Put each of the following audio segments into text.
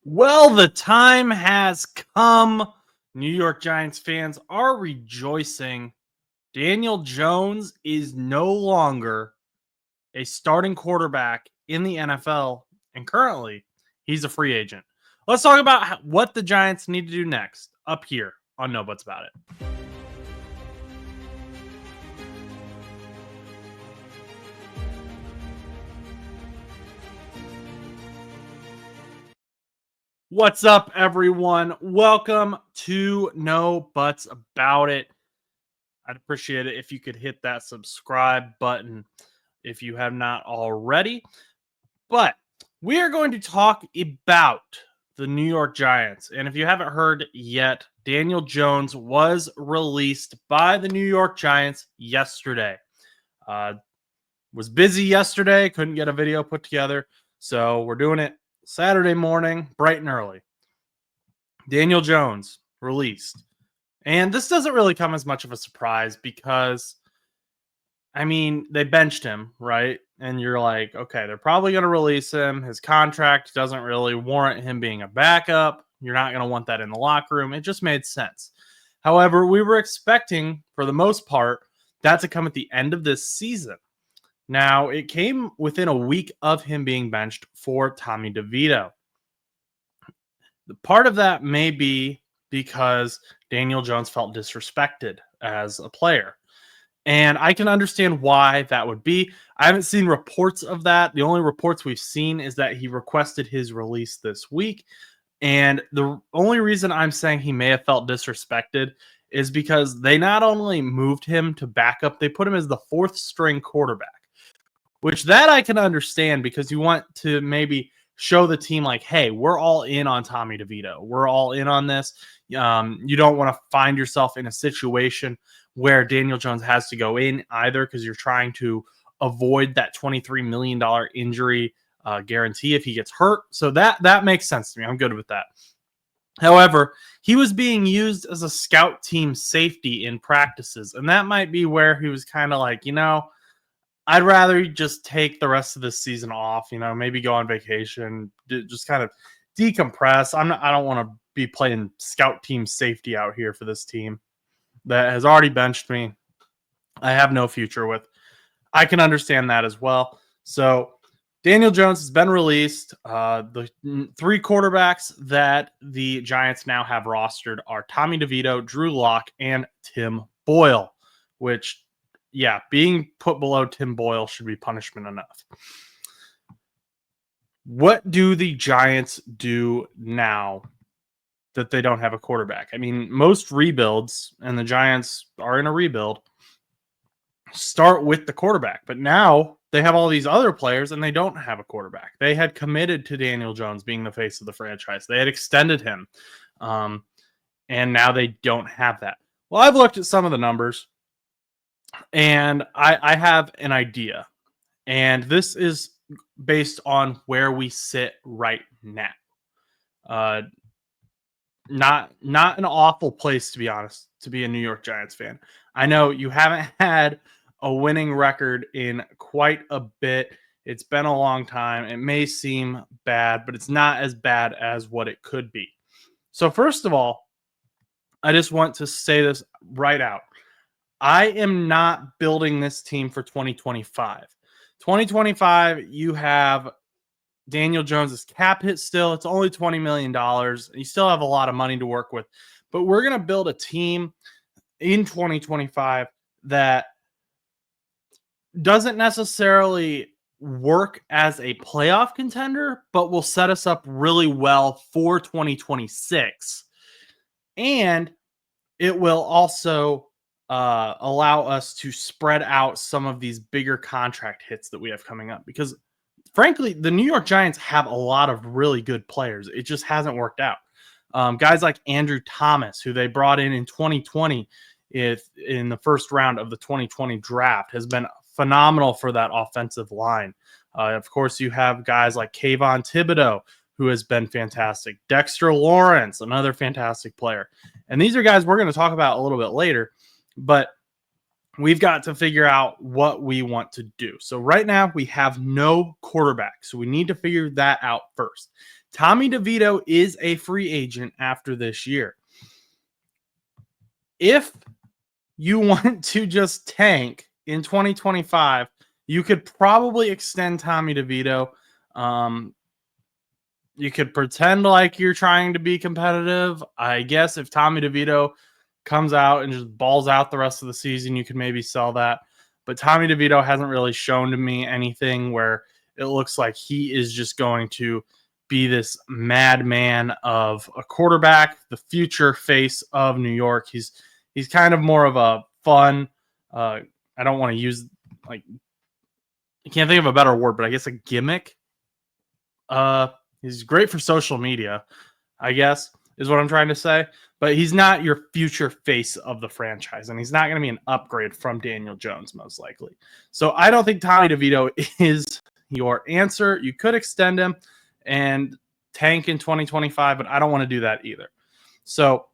Well, the time has come. New York Giants fans are rejoicing. Daniel Jones is no longer a starting quarterback in the NFL, and currently he's a free agent. Let's talk about what the Giants need to do next up here on No Buts About It. What's up, everyone? Welcome to No Buts About It. I'd appreciate it if you could hit that subscribe button if you have not already. But we are going to talk about the New York Giants. And if you haven't heard yet, Daniel Jones was released by the New York Giants yesterday. Was busy yesterday, couldn't get a video put together. So we're doing it Saturday morning, bright and early. Daniel Jones released. And this doesn't really come as much of a surprise because they benched him, right? And you're like, okay, they're probably going to release him. His contract doesn't really warrant him being a backup. You're not going to want that in the locker room. It just made sense. However, we were expecting, for the most part, that to come at the end of this season. Now, it came within a week of him being benched for Tommy DeVito. The part of that may be because Daniel Jones felt disrespected as a player. And I can understand why that would be. I haven't seen reports of that. The only reports we've seen is that he requested his release this week. And the only reason I'm saying he may have felt disrespected is because they not only moved him to backup, they put him as the fourth string quarterback, which that I can understand because you want to maybe show the team like, hey, we're all in on Tommy DeVito. We're all in on this. You don't want to find yourself in a situation where Daniel Jones has to go in either because you're trying to avoid that $23 million injury guarantee if he gets hurt. So that makes sense to me. I'm good with that. However, he was being used as a scout team safety in practices, and that might be where he was kind of like, I'd rather just take the rest of this season off, maybe go on vacation, just kind of decompress. I don't want to be playing scout team safety out here for this team that has already benched me. I have no future with. I can understand that as well. So Daniel Jones has been released. The three quarterbacks that the Giants now have rostered are Tommy DeVito, Drew Lock, and Tim Boyle, which, being put below Tim Boyle should be punishment enough. What do the Giants do now that they don't have a quarterback? Most rebuilds, and the Giants are in a rebuild, start with the quarterback. But now they have all these other players and they don't have a quarterback. They had committed to Daniel Jones being the face of the franchise. They had extended him. And now they don't have that. Well, I've looked at some of the numbers and I have an idea. And this is based on where we sit right now. Not an awful place, to be honest, to be a New York Giants fan. I know you haven't had a winning record in quite a bit. It's been a long time. It may seem bad, but it's not as bad as what it could be. So first of all, I just want to say this right out. I am not building this team for 2025. 2025, you have Daniel Jones's cap hit still. It's only $20 million. You still have a lot of money to work with. But we're going to build a team in 2025 that doesn't necessarily work as a playoff contender, but will set us up really well for 2026. And it will also allow us to spread out some of these bigger contract hits that we have coming up. Because frankly, the New York Giants have a lot of really good players. It just hasn't worked out. Guys like Andrew Thomas, who they brought in 2020 in the first round of the 2020 draft, has been phenomenal for that offensive line. Of course, you have guys like Kayvon Thibodeau, who has been fantastic. Dexter Lawrence, another fantastic player. And these are guys we're going to talk about a little bit later, but we've got to figure out what we want to do. So right now we have no quarterback. So we need to figure that out first. Tommy DeVito is a free agent after this year. If you want to just tank in 2025, you could probably extend Tommy DeVito. You could pretend like you're trying to be competitive. I guess if Tommy DeVito comes out and just balls out the rest of the season, you could maybe sell that. But Tommy DeVito hasn't really shown to me anything where it looks like he is just going to be this madman of a quarterback, the future face of New York. He's kind of more of a fun, I don't want to use, like, I can't think of a better word, but I guess a gimmick. He's great for social media, I guess, is what I'm trying to say. But he's not your future face of the franchise, and he's not going to be an upgrade from Daniel Jones, most likely. So I don't think Tommy DeVito is your answer. You could extend him and tank in 2025, but I don't want to do that either. So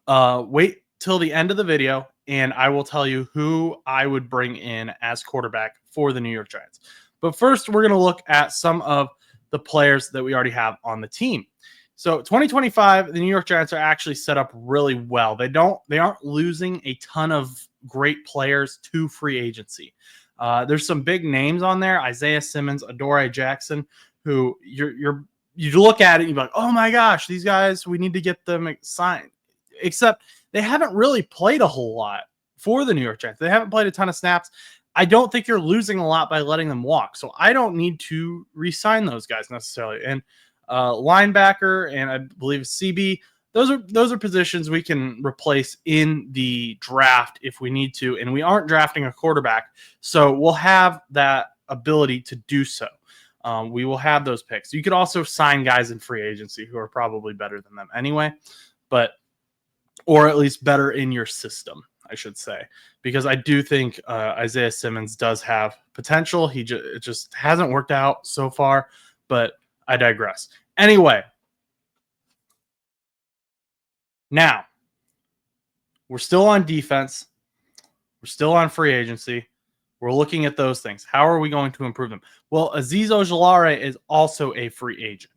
wait till the end of the video, and I will tell you who I would bring in as quarterback for the New York Giants. But first, we're going to look at some of the players that we already have on the team. So 2025, the New York Giants are actually set up really well. They aren't losing a ton of great players to free agency. There's some big names on there: Isaiah Simmons, Adoree Jackson, who you look at it and you're like, oh my gosh, these guys, we need to get them signed. Except they haven't really played a whole lot for the New York Giants. They haven't played a ton of snaps. I don't think you're losing a lot by letting them walk. So I don't need to re-sign those guys necessarily. And linebacker and I believe CB, those are positions we can replace in the draft if we need to. And we aren't drafting a quarterback, so we'll have that ability to do so. We will have those picks. You could also sign guys in free agency who are probably better than them anyway, or at least better in your system, I should say, because I do think Isaiah Simmons does have potential. It just hasn't worked out so far, but I digress. Anyway, now we're still on defense. We're still on free agency. We're looking at those things. How are we going to improve them? Well, Azeez Ojulari is also a free agent.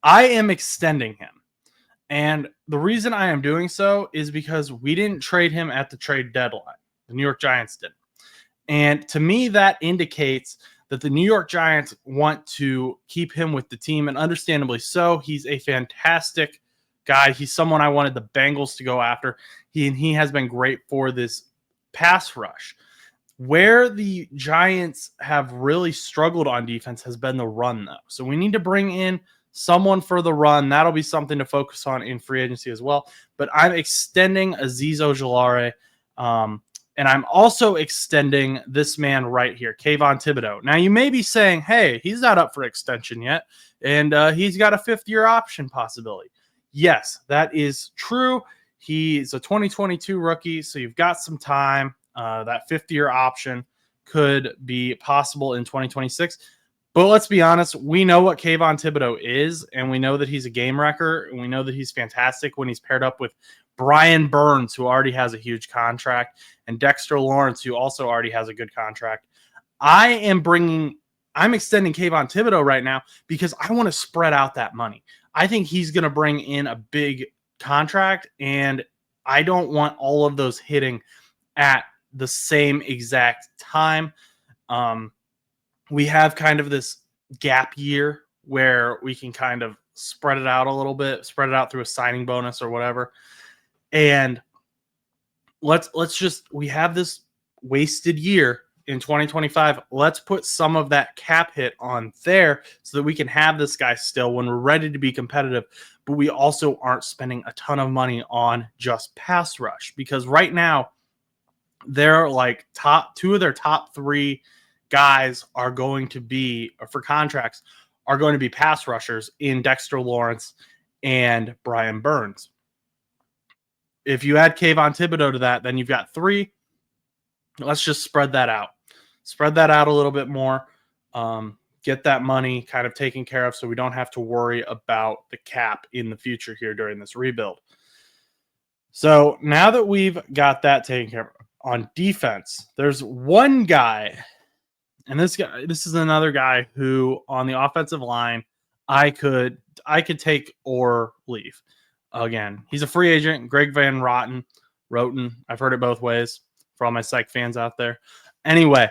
I am extending him. And the reason I am doing so is because we didn't trade him at the trade deadline. The New York Giants did. And to me, that indicates that the New York Giants want to keep him with the team, and understandably so. He's a fantastic guy. He's someone I wanted the Bengals to go after. He has been great for this pass rush. Where the Giants have really struggled on defense has been the run, though. So we need to bring in someone for the run. That'll be something to focus on in free agency as well. But I'm extending Azeez Ojulari, and I'm also extending this man right here, Kayvon Thibodeaux. Now, you may be saying, hey, he's not up for extension yet, and he's got a fifth-year option possibility. Yes, that is true. He's a 2022 rookie, so you've got some time. That fifth-year option could be possible in 2026. But let's be honest, we know what Kayvon Thibodeaux is, and we know that he's a game wrecker, and we know that he's fantastic when he's paired up with Brian Burns, who already has a huge contract, and Dexter Lawrence, who also already has a good contract. I'm extending Kayvon Thibodeaux right now because I want to spread out that money. I think he's going to bring in a big contract, and I don't want all of those hitting at the same exact time. We have kind of this gap year where we can kind of spread it out a little bit, spread it out through a signing bonus or whatever. And we have this wasted year in 2025. Let's put some of that cap hit on there so that we can have this guy still when we're ready to be competitive, but we also aren't spending a ton of money on just pass rush, because right now they're like two of their top three guys are going to be, or for contracts, are going to be pass rushers in Dexter Lawrence and Brian Burns. If you add Kayvon Thibodeaux to that, then you've got three. Let's just spread that out. Spread that out a little bit more. Get that money kind of taken care of so we don't have to worry about the cap in the future here during this rebuild. So now that we've got that taken care of on defense, there's one guy, and this is another guy who on the offensive line I could I could take or leave. Again, he's a free agent. Greg Van Roten. I've heard it both ways for all my psych fans out there. Anyway,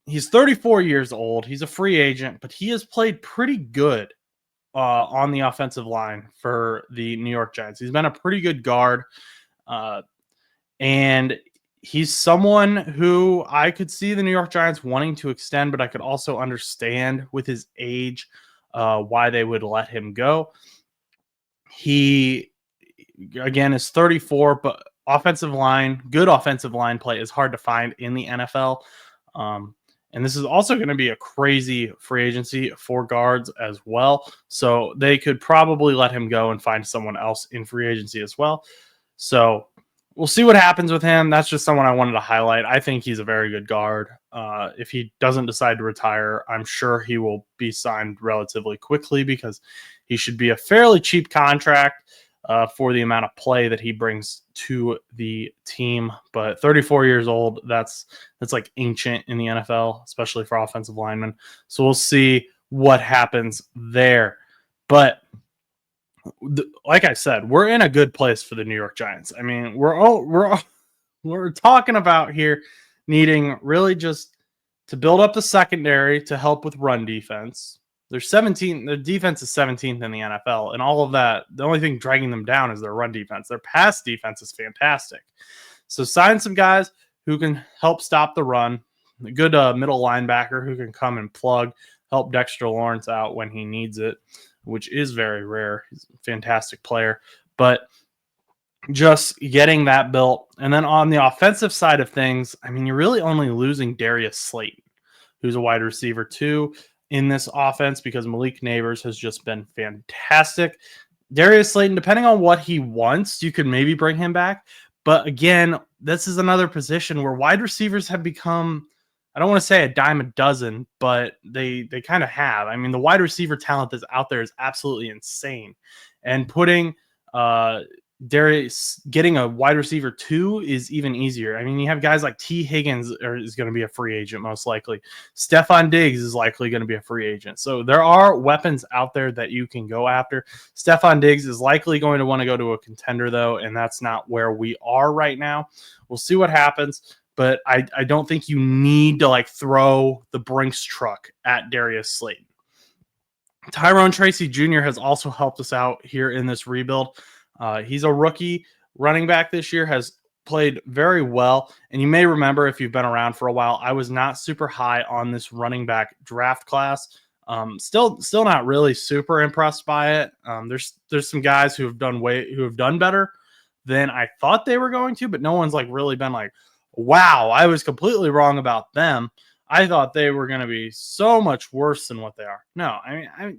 he's 34 years old. He's a free agent, but he has played pretty good on the offensive line for the New York Giants. He's been a pretty good guard, and he's someone who I could see the New York Giants wanting to extend, but I could also understand with his age why they would let him go. He, again, is 34, but good offensive line play is hard to find in the NFL. And this is also going to be a crazy free agency for guards as well. So they could probably let him go and find someone else in free agency as well. So we'll see what happens with him. That's just someone I wanted to highlight. I think he's a very good guard. If he doesn't decide to retire, I'm sure he will be signed relatively quickly because he should be a fairly cheap contract for the amount of play that he brings to the team. But 34 years old, that's like ancient in the NFL, especially for offensive linemen. So we'll see what happens there. But like I said, we're in a good place for the New York Giants. I mean, we're talking about here needing really just to build up the secondary to help with run defense. They're 17. Their defense is 17th in the NFL, and all of that. The only thing dragging them down is their run defense. Their pass defense is fantastic. So sign some guys who can help stop the run. A good middle linebacker who can come and help Dexter Lawrence out when he needs it, which is very rare. He's a fantastic player, but just getting that built. And then on the offensive side of things, I mean, you're really only losing Darius Slayton, who's a wide receiver too, in this offense because Malik Neighbors has just been fantastic. Darius Slayton, depending on what he wants, you could maybe bring him back. But again, this is another position where wide receivers have become, I don't want to say a dime a dozen, but they kind of have. I mean, the wide receiver talent that's out there is absolutely insane. And putting Darius, getting a wide receiver 2 is even easier. I mean, you have guys like T. Higgins is going to be a free agent, most likely. Stephon Diggs is likely going to be a free agent. So there are weapons out there that you can go after. Stephon Diggs is likely going to want to go to a contender, though, and that's not where we are right now. We'll see what happens, but I don't think you need to like throw the Brinks truck at Darius Slayton. Tyrone Tracy Jr. has also helped us out here in this rebuild. He's a rookie running back this year, has played very well. And you may remember if you've been around for a while, I was not super high on this running back draft class. Still not really super impressed by it. There's some guys who have done better than I thought they were going to, but no one's like really been like, wow, I was completely wrong about them. I thought they were going to be so much worse than what they are. No,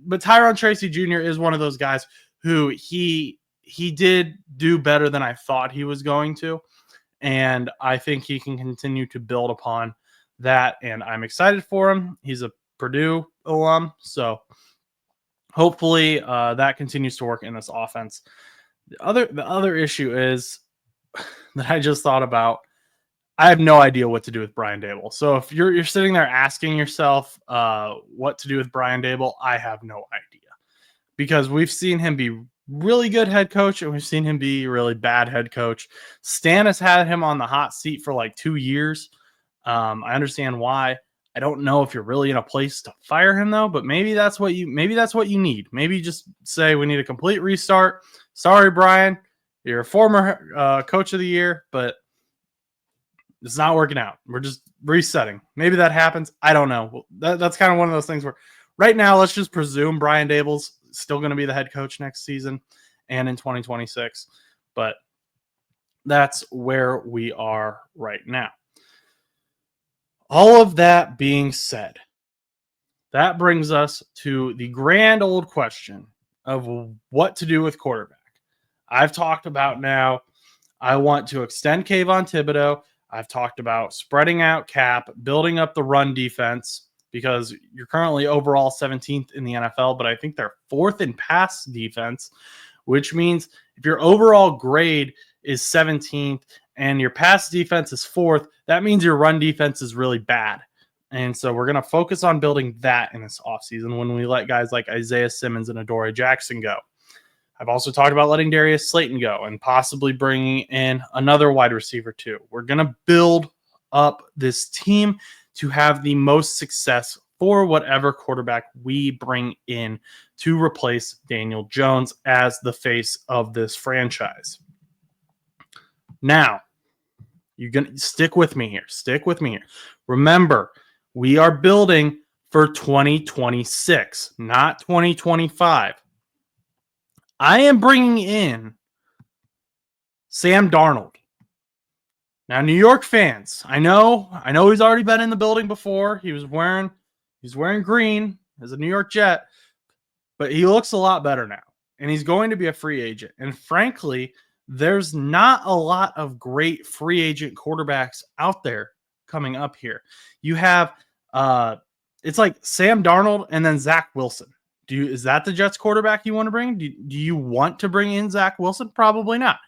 but Tyrone Tracy Jr. is one of those guys who he did do better than I thought he was going to. And I think he can continue to build upon that. And I'm excited for him. He's a Purdue alum. So hopefully that continues to work in this offense. The other issue is that I just thought about, I have no idea what to do with Brian Daboll. So if you're sitting there asking yourself what to do with Brian Daboll, I have no idea. Because we've seen him be really good head coach, and we've seen him be a really bad head coach. Stan has had him on the hot seat for like 2 years. I understand why. I don't know if you're really in a place to fire him though, but maybe that's what you need. Maybe just say we need a complete restart. Sorry, Brian, you're a former coach of the year, but it's not working out. We're just resetting. Maybe that happens. I don't know. That's kind of one of those things where right now, let's just presume Brian Daboll's still going to be the head coach next season and in 2026. But that's where we are right now. All of that being said, that brings us to the grand old question of what to do with quarterback. I've talked about now, I want to extend Kayvon Thibodeau. I've talked about spreading out cap, building up the run defense, because you're currently overall 17th in the NFL, but I think they're 4th in pass defense, which means if your overall grade is 17th and your pass defense is 4th, that means your run defense is really bad. And so we're going to focus on building that in this offseason when we let guys like Isaiah Simmons and Adoree Jackson go. I've also talked about letting Darius Slayton go and possibly bringing in another wide receiver too. We're going to build up this team to have the most success for whatever quarterback we bring in to replace Daniel Jones as the face of this franchise. Now, you're going to stick with me here. Stick with me here. Remember, we are building for 2026, not 2025. I am bringing in Sam Darnold. Now, New York fans, I know he's already been in the building before. He's wearing green as a New York Jet, but he looks a lot better now. And he's going to be a free agent. And frankly, there's not a lot of great free agent quarterbacks out there coming up here. You have it's like Sam Darnold and then Zach Wilson. Is that the Jets quarterback you want to bring? Do you want to bring in Zach Wilson? Probably not.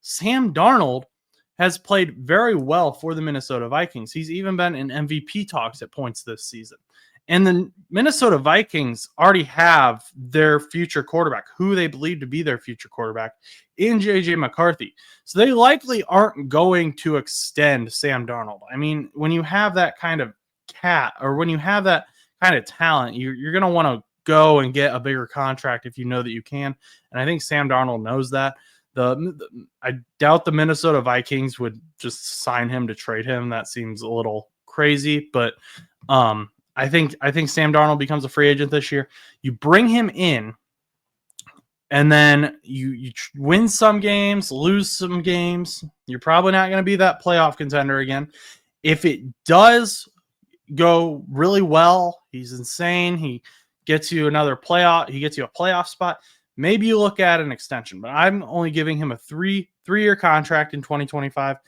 Sam Darnold has played very well for the Minnesota Vikings. He's even been in MVP talks at points this season. And the Minnesota Vikings already have their future quarterback, who they believe to be their future quarterback, in J.J. McCarthy. So they likely aren't going to extend Sam Darnold. I mean, when you have that kind of when you have that kind of talent, you're going to want to go and get a bigger contract if you know that you can. And I think Sam Darnold knows that. I doubt the Minnesota Vikings would just sign him to trade him. That seems a little crazy, but I think Sam Darnold becomes a free agent this year. You bring him in, and then you win some games, lose some games. You're probably not going to be that playoff contender again. If it does go really well, he's insane. He gets you another playoff. He gets you a playoff spot. Maybe you look at an extension, but I'm only giving him a three-year contract in 2025.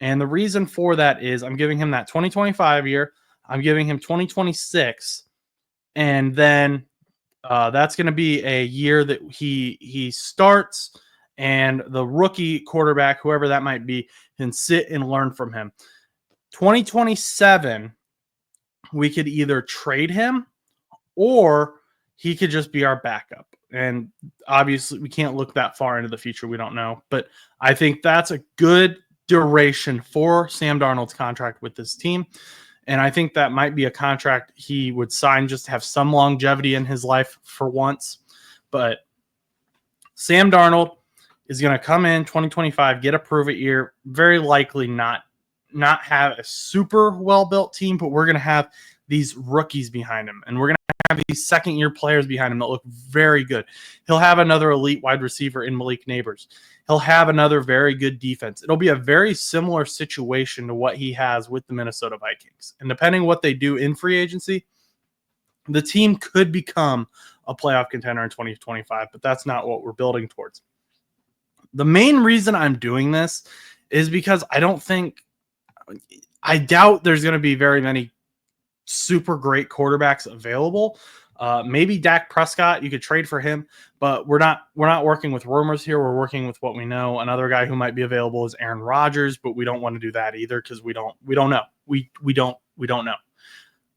And the reason for that is I'm giving him that 2025 year. I'm giving him 2026. And then that's going to be a year that he starts, and the rookie quarterback, whoever that might be, can sit and learn from him. 2027, we could either trade him or he could just be our backup. And obviously, we can't look that far into the future. We don't know. But I think that's a good duration for Sam Darnold's contract with this team. And I think that might be a contract he would sign just to have some longevity in his life for once. But Sam Darnold is going to come in 2025, get a prove-it year, very likely not have a super well-built team, but we're going to have these rookies behind him. And we're going to have these second-year players behind him that look very good. He'll have another elite wide receiver in Malik Neighbors. He'll have another very good defense. It'll be a very similar situation to what he has with the Minnesota Vikings. And depending what they do in free agency, the team could become a playoff contender in 2025, but that's not what we're building towards. The main reason I'm doing this is because I doubt there's going to be very many super great quarterbacks available. Maybe Dak Prescott, you could trade for him, but we're not working with rumors here. We're working with what we know. Another guy who might be available is Aaron Rodgers, but we don't want to do that either because we don't know. We don't know.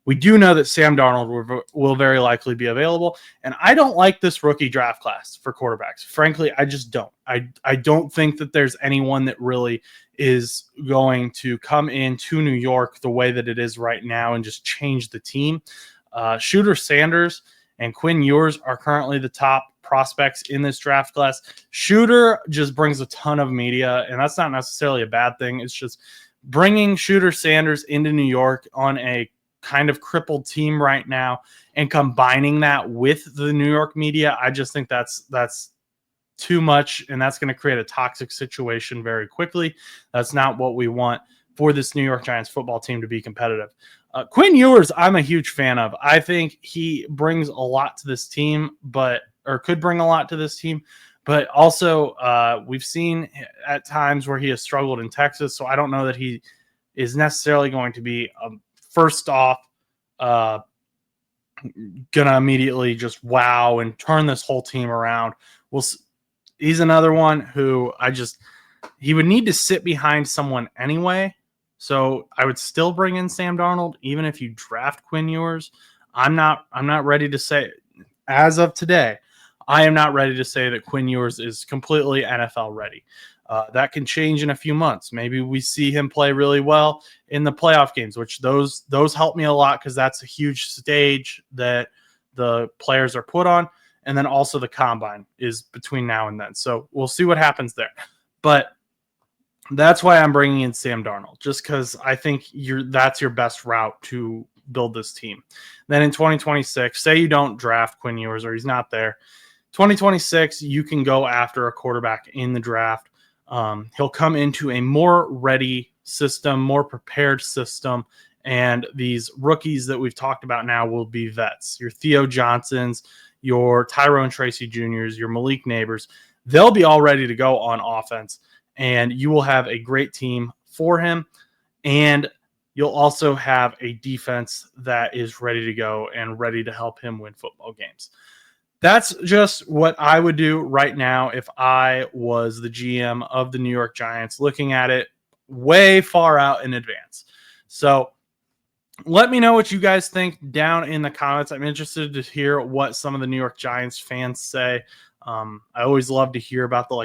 We do know that Sam Darnold will very likely be available, and I don't like this rookie draft class for quarterbacks. Frankly, I just don't. I don't think that there's anyone that really is going to come into New York the way that it is right now and just change the team. Shooter Sanders and Quinn Ewers are currently the top prospects in this draft class. Shooter just brings a ton of media, and that's not necessarily a bad thing. It's just bringing Shooter Sanders into New York on a kind of crippled team right now and combining that with the New York media. I just think that's too much, and that's going to create a toxic situation very quickly. That's not what we want for this New York Giants football team to be competitive. Quinn Ewers, I'm a huge fan of. I think he brings a lot to this team, or could bring a lot to this team. But also, we've seen at times where he has struggled in Texas, so I don't know that he is necessarily going to be first off gonna immediately just wow and turn this whole team around. He's another one who he would need to sit behind someone anyway. So I would still bring in Sam Darnold, even if you draft Quinn Ewers. I'm not ready to say, as of today, I am not ready to say that Quinn Ewers is completely NFL ready. That can change in a few months. Maybe we see him play really well in the playoff games, which those help me a lot because that's a huge stage that the players are put on. And then also the combine is between now and then. So we'll see what happens there. But that's why I'm bringing in Sam Darnold, just because I think that's your best route to build this team. Then in 2026, say you don't draft Quinn Ewers or he's not there. 2026, you can go after a quarterback in the draft. He'll come into a more ready system, more prepared system, and these rookies that we've talked about now will be vets. Your Theo Johnsons, your Tyrone Tracy Jr.'s, your Malik Neighbors, they'll be all ready to go on offense, and you will have a great team for him. And you'll also have a defense that is ready to go and ready to help him win football games. That's just what I would do right now if I was the GM of the New York Giants, looking at it way far out in advance. So let me know what you guys think down in the comments. I'm interested to hear what some of the New York Giants fans say. I always love to hear about the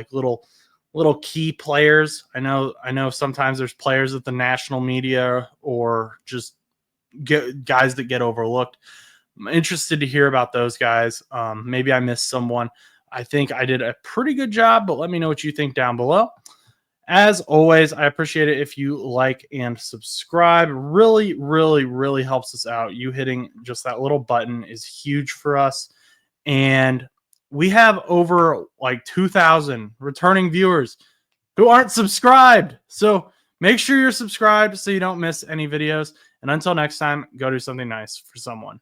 little key players. I know sometimes there's players at the national media or just guys that get overlooked. I'm interested to hear about those guys. Maybe I missed someone. I think I did a pretty good job, but let me know what you think down below. As always, I appreciate it if you like and subscribe. Really, really, really helps us out. You hitting just that little button is huge for us. And we have over like 2,000 returning viewers who aren't subscribed. So make sure you're subscribed so you don't miss any videos. And until next time, go do something nice for someone.